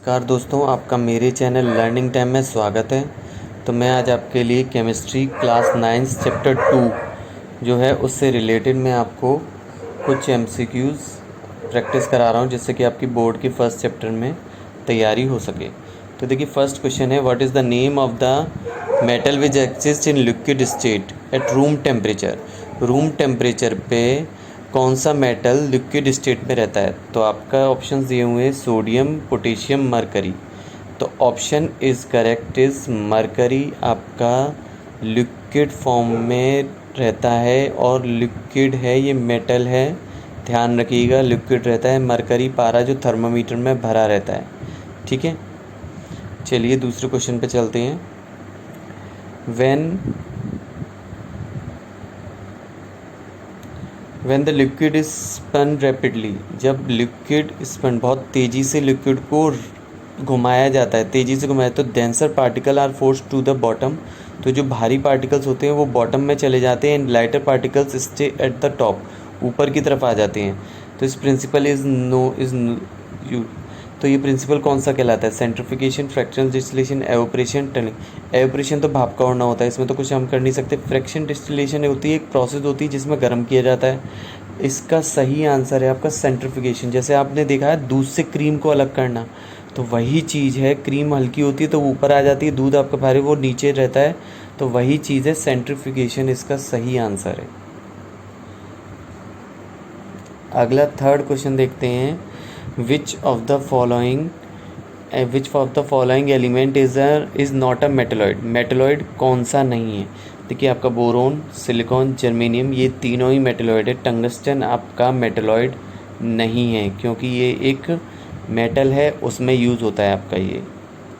नमस्कार दोस्तों, आपका मेरे चैनल लर्निंग टाइम में स्वागत है। तो मैं आज आपके लिए केमिस्ट्री क्लास 9 चैप्टर 2 जो है उससे रिलेटेड मैं आपको कुछ एमसीक्यूज़ प्रैक्टिस करा रहा हूँ, जिससे कि आपकी बोर्ड के फर्स्ट चैप्टर में तैयारी हो सके। तो देखिए, फर्स्ट क्वेश्चन है, what is the name of the metal which exist in liquid state at room temperature. Room temperature पे कौन सा मेटल लिक्विड स्टेट में रहता है? तो आपका ऑप्शन दिए हुए हैं सोडियम, पोटेशियम, मरकरी। तो option is correct is mercury आपका लिक्विड फॉर्म में रहता है और लिक्विड है, ये मेटल है, ध्यान रखिएगा, लिक्विड रहता है। मरकरी पारा जो थर्मामीटर में भरा रहता है। ठीक है, चलिए दूसरे क्वेश्चन पे चलते हैं। When the liquid is spun rapidly, जब लिक्विड स्पन बहुत तेज़ी से लिक्विड को घुमाया जाता है, तेज़ी से घुमाया, तो denser particle are force to the bottom. तो जो भारी पार्टिकल्स होते हैं वो बॉटम में चले जाते हैं and lighter particles stay at the top, ऊपर की तरफ आ जाते हैं। तो इस प्रिंसिपल यू तो ये प्रिंसिपल कौन सा कहलाता है? सेंट्रिफिकेशन, fractional distillation, evaporation, turning. Evaporation तो भाप का उड़ना होता है, इसमें तो कुछ हम कर नहीं सकते। फ्रैक्शन डिस्टिलेशन होती है, एक प्रोसेस होती है जिसमें गर्म किया जाता है। इसका सही आंसर है आपका सेंट्रिफिकेशन। जैसे आपने देखा है दूध से क्रीम को अलग करना, तो वही चीज़ है। क्रीम हल्की होती है तो ऊपर आ जाती है, दूध आपका भारी वो नीचे रहता है, तो वही चीज़ है सेंट्रिफिकेशन, इसका सही आंसर है। अगला थर्ड क्वेश्चन देखते हैं। Which of the following element is not a metalloid. Metalloid कौन सा नहीं है? देखिए, आपका बोरोन, सिलिकॉन, जर्मेनियम, ये तीनों ही मेटलॉइड है। टंगस्टन आपका मेटलॉइड नहीं है, क्योंकि ये एक मेटल है, उसमें यूज़ होता है आपका, ये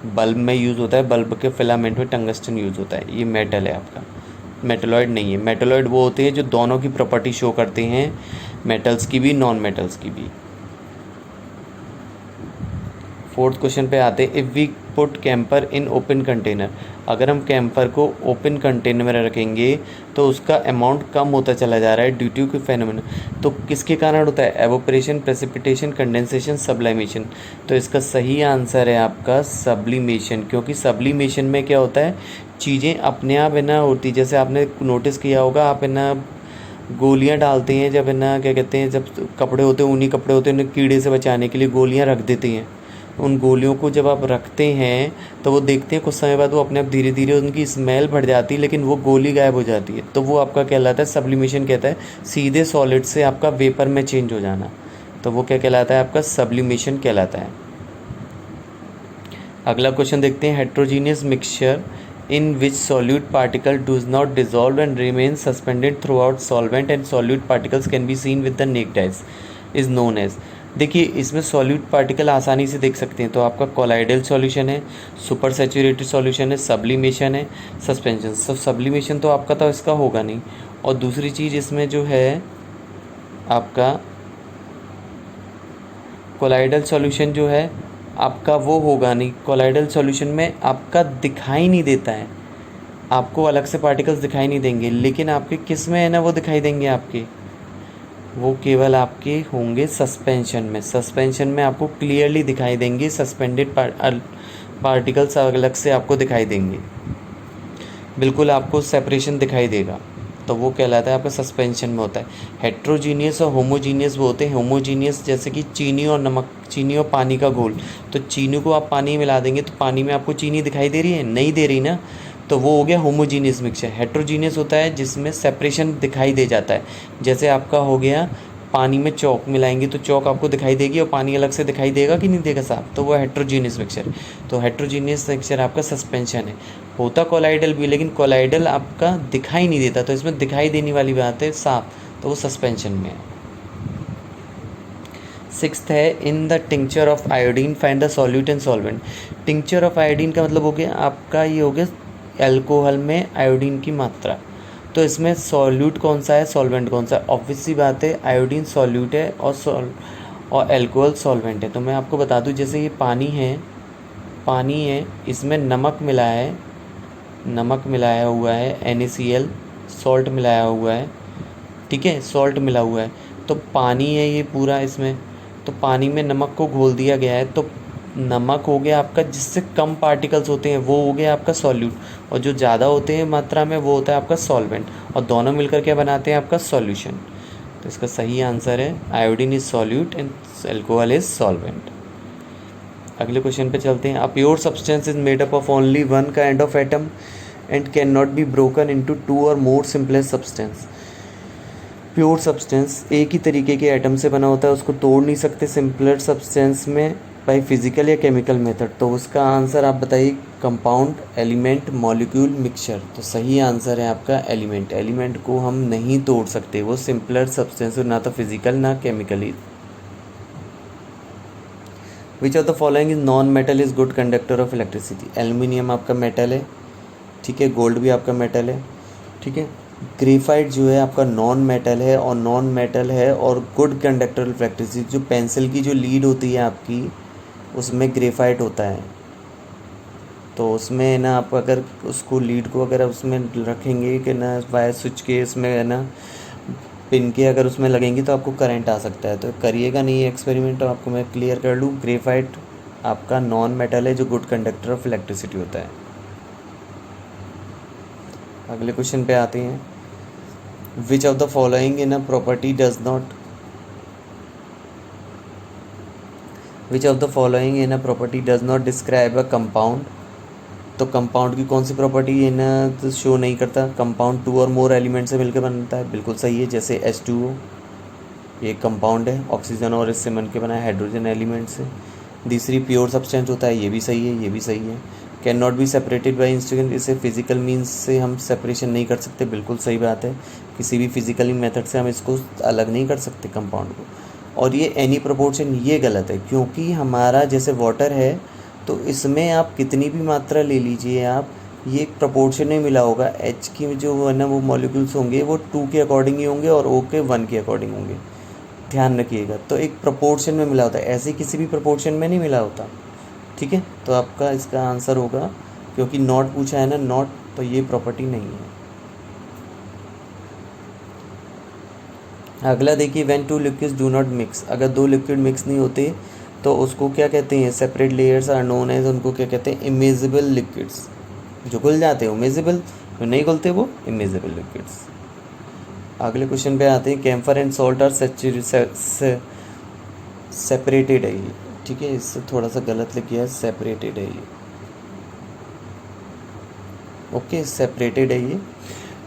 बल्ब में यूज़ होता है, बल्ब के फिलामेंट में टंगस्टन यूज़ होता है, ये मेटल है आपका, मेटलॉइड नहीं है। मेटलॉइड वो होते हैं जो दोनों की प्रॉपर्टी शो करते हैं, मेटल्स की भी, नॉन मेटल्स की भी। फोर्थ क्वेश्चन पे आते हैं। If we put camphor in open container, अगर हम कैंपर को ओपन कंटेनर में रखेंगे तो उसका अमाउंट कम होता चला जा रहा है ड्यू टू फेनोमेना। तो किसके कारण होता है? Evaporation, precipitation, condensation, sublimation. तो इसका सही आंसर है आपका सब्लिमेशन, क्योंकि सब्लिमेशन में क्या होता है, चीज़ें अपने आप है ना होती। जैसे आपने नोटिस किया होगा, आप है ना गोलियां डालते हैं, जब है ना क्या कहते हैं, जब कपड़े होते हैं, ऊनी कपड़े होते हैं, उन्हें कीड़े से बचाने के लिए गोलियां रख देते हैं। उन गोलियों को जब आप रखते हैं तो वो देखते हैं कुछ समय बाद वो अपने आप धीरे धीरे उनकी स्मेल बढ़ जाती है, लेकिन वो गोली गायब हो जाती है। तो वो आपका कहलाता है सब्लिमेशन, कहता है सीधे सॉलिड से आपका वेपर में चेंज हो जाना। तो वो क्या कहलाता है? आपका सब्लिमेशन कहलाता है। अगला क्वेश्चन देखते हैं। Heterogeneous mixture in which solute particle does not dissolve and remain suspended throughout solvent and solute particles can be seen with the naked eyes is known as। देखिए, इसमें सॉल्यूट पार्टिकल आसानी से देख सकते हैं। तो आपका कोलाइडल सॉल्यूशन है, सुपर सैचुरेटेड सॉल्यूशन है, सब्लिमेशन है, सस्पेंशन। सब्लिमेशन तो आपका तो इसका होगा नहीं। और दूसरी चीज़ इसमें जो है आपका कोलाइडल सॉल्यूशन जो है आपका वो होगा नहीं। कोलाइडल सॉल्यूशन में आपका दिखाई नहीं देता है, आपको अलग से पार्टिकल्स दिखाई नहीं देंगे, लेकिन आपके किस में है ना वो दिखाई देंगे आपके, वो केवल आपके होंगे सस्पेंशन में। सस्पेंशन में आपको क्लियरली दिखाई देंगे, सस्पेंडेड पार्टिकल्स अलग से आपको दिखाई देंगे, बिल्कुल आपको सेपरेशन दिखाई देगा। तो वो कहलाता है आपका सस्पेंशन में होता है। हेट्रोजीनियस और होमोजीनियस वो होते हैं। होमोजीनियस जैसे कि चीनी और नमक, चीनी और पानी का घोल। तो चीनी को आप पानी मिला देंगे तो पानी में आपको चीनी दिखाई दे रही है? नहीं दे रही ना। तो वो हो गया होमोजीनियस मिक्सचर। हेट्रोजीनियस होता है जिसमें सेपरेशन दिखाई दे जाता है। जैसे आपका हो गया, पानी में चौक मिलाएंगे तो चौक आपको दिखाई देगी और पानी अलग से दिखाई देगा कि नहीं देगा साहब? तो वो हेट्रोजीनियस मिक्सचर। तो हेट्रोजीनियस मिक्सचर आपका सस्पेंशन है। होता कोलाइडल भी, लेकिन कोलाइडल आपका दिखाई नहीं देता, तो इसमें दिखाई देने वाली बात है साफ, तो वो सस्पेंशन में है। सिक्स्थ है, in the tincture of iodine find the solute and solvent. Tincture of iodine का मतलब हो गया आपका, ये हो गया एल्कोहल में आयोडीन की मात्रा। तो इसमें सॉल्यूट कौन सा है, सॉल्वेंट कौन सा है? ऑब्वियस सी बात है, आयोडीन सॉल्यूट है और एल्कोहल सॉल्वेंट है। तो मैं आपको बता दूं, जैसे ये पानी है, इसमें नमक मिलाया हुआ है, NaCl, सॉल्ट मिलाया हुआ है, ठीक है, सॉल्ट मिला हुआ है। तो पानी है ये पूरा, इसमें तो पानी में नमक को घोल दिया गया है। तो नमक हो गया आपका जिससे कम पार्टिकल्स होते हैं, वो हो गया आपका सॉल्यूट, और जो ज़्यादा होते हैं मात्रा में वो होता है आपका सॉल्वेंट, और दोनों मिलकर क्या बनाते हैं आपका सॉल्यूशन। तो इसका सही आंसर है iodine is solute and alcohol is solvent. अगले क्वेश्चन पे चलते हैं। A pure substance is made up of only one kind of atom and can not be broken into two और मोर सिंपलेस्ट सब्सटेंस। प्योर सब्सटेंस एक ही तरीके के atom से बना होता है, उसको तोड़ नहीं सकते सिंपलर सब्सटेंस में बाई फिजिकल या केमिकल मेथड। तो उसका आंसर आप बताइए, कंपाउंड, एलिमेंट, मॉलिक्यूल, मिक्सचर। तो सही आंसर है आपका एलिमेंट। एलिमेंट को हम नहीं तोड़ सकते, वो सिंपलर सब्सटेंस, ना तो फिजिकल ना chemically. Which of the following is non metal is good conductor of electricity. Aluminium आपका मेटल है, ठीक है, गोल्ड भी आपका मेटल है, ठीक है। ग्रेफाइट जो है आपका नॉन मेटल है, और नॉन मेटल है और गुड कंडक्टर ऑफ इलेक्ट्रिसिटी। जो पेंसिल की जो लीड होती है आपकी, उसमें ग्रेफाइट होता है, तो उसमें ना आप अगर उसको लीड को अगर उसमें रखेंगे कि ना वायर स्विच के इसमें है ना पिन के अगर उसमें लगेंगे तो आपको करंट आ सकता है। तो करिएगा नहीं एक्सपेरिमेंट, तो आपको मैं क्लियर कर लूँ, ग्रेफाइट आपका नॉन मेटल है जो गुड कंडक्टर ऑफ इलेक्ट्रिसिटी होता है। अगले क्वेश्चन पे आते हैं। Which of the following in a property does not which of the following in a property does not describe a compound. तो कंपाउंड की कौन सी प्रॉपर्टी इन तो शो नहीं करता। कंपाउंड टू और मोर एलिमेंट से मिलकर बनता है, बिल्कुल सही है। जैसे H2O, ये कंपाउंड है, ऑक्सीजन और इससे मिल के बना है हाइड्रोजन एलिमेंट से। दूसरी प्योर सब्सटेंस होता है, ये भी सही है, ये भी सही है। Can not be separated by instrument, इसे फिजिकल मीन्स से हम सेपरेशन नहीं कर सकते, बिल्कुल सही बात है। किसी भी फिजिकली मेथड से हम इसको अलग नहीं कर सकते कंपाउंड को। और ये एनी प्रोपोर्शन, ये गलत है, क्योंकि हमारा जैसे वाटर है तो इसमें आप कितनी भी मात्रा ले लीजिए आप, ये एक प्रपोर्शन में मिला होगा। H की जो है ना वो मॉलिक्यूल्स होंगे वो 2 के अकॉर्डिंग ही होंगे और O के 1 के अकॉर्डिंग होंगे, ध्यान रखिएगा। तो एक प्रपोर्शन में मिला होता है, ऐसे किसी भी प्रपोर्शन में नहीं मिला होता, ठीक है। तो आपका इसका आंसर होगा, क्योंकि नॉट पूछा है ना, नॉट, तो ये प्रॉपर्टी नहीं है। अगला देखिए, when two liquids do not mix. अगर दो लिक्विड मिक्स नहीं होते तो उसको क्या कहते हैं, separate layers are known as, उनको क्या कहते हैं, इमेजिबल लिक्विड्स। जो घुल जाते हैं इमेजिबल, जो नहीं घुलते वो इमेजिबल लिक्विड्स। अगले क्वेश्चन पे आते हैं। Camphor and salt are separated है ये, ठीक है, इससे थोड़ा सा गलत लिख गया है, सेपरेटेड है ये, ओके, सेपरेटेड है ये।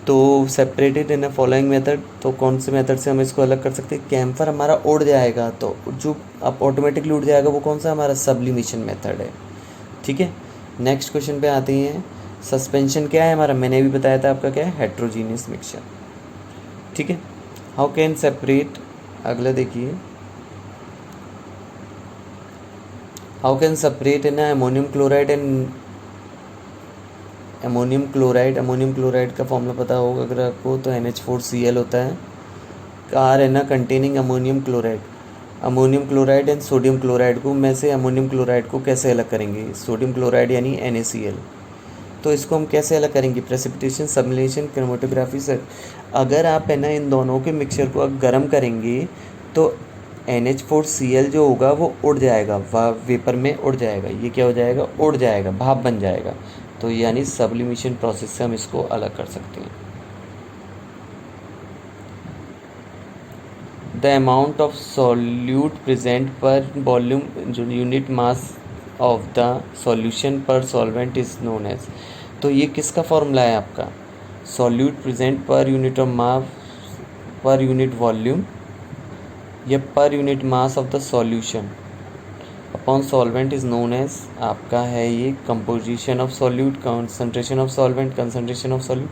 तो सेपरेटेड इन अ फॉलोइंग मेथड, तो कौन से मेथड से हम इसको अलग कर सकते हैं। कैम्फर हमारा उड़ जाएगा, तो जो अब ऑटोमेटिकली उड़ जाएगा वो कौन सा हमारा सब्लिमेशन मेथड है, ठीक है। नेक्स्ट क्वेश्चन पे आते हैं। सस्पेंशन क्या है हमारा, मैंने भी बताया था आपका क्या है, हेट्रोजीनियस मिक्सचर, ठीक है। हाउ कैन सेपरेट, अगला देखिए, how can separate in ammonium chloride and ammonium chloride का फॉर्मूला पता होगा अगर आपको, तो NH4Cl होता है। कार है ना containing ammonium chloride and sodium chloride को, में से अमोनियम क्लोराइड को कैसे अलग करेंगे, सोडियम क्लोराइड यानी NaCl। तो इसको हम कैसे अलग करेंगे, प्रेसिपिटेशन, सब्लिमेशन, क्रोमेटोग्राफी से। अगर आप है ना इन दोनों के मिक्सचर को गर्म करेंगे तो NH4Cl जो होगा वो उड़ जाएगा, वेपर में उड़ जाएगा। ये क्या हो जाएगा, उड़ जाएगा, भाप बन जाएगा। तो यानी सब्लिमेशन प्रोसेस से हम इसको अलग कर सकते हैं। The amount of solute present per volume जो unit mass of the solution per solvent is known as. तो ये किसका फॉर्मूला है आपका, solute present per unit of mass per unit volume या per unit mass of the solution upon solvent is known as, आपका है ये composition of solute, concentration of solvent, concentration of solute,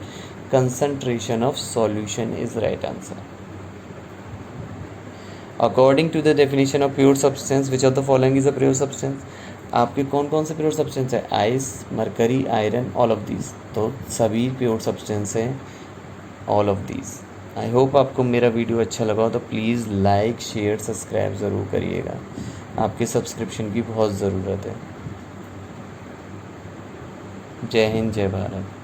concentration of solution is right answer. According to the definition of pure substance, which of the following is a pure substance. आपके कौन कौन से pure substance है, ice, mercury, iron, all of these. तो सभी pure substance हैं, all of these. I hope आपको मेरा वीडियो अच्छा लगा हो, तो प्लीज़ लाइक, शेयर, सब्सक्राइब ज़रूर करिएगा, आपके सब्सक्रिप्शन की बहुत ज़रूरत है। जय हिंद, जय भारत।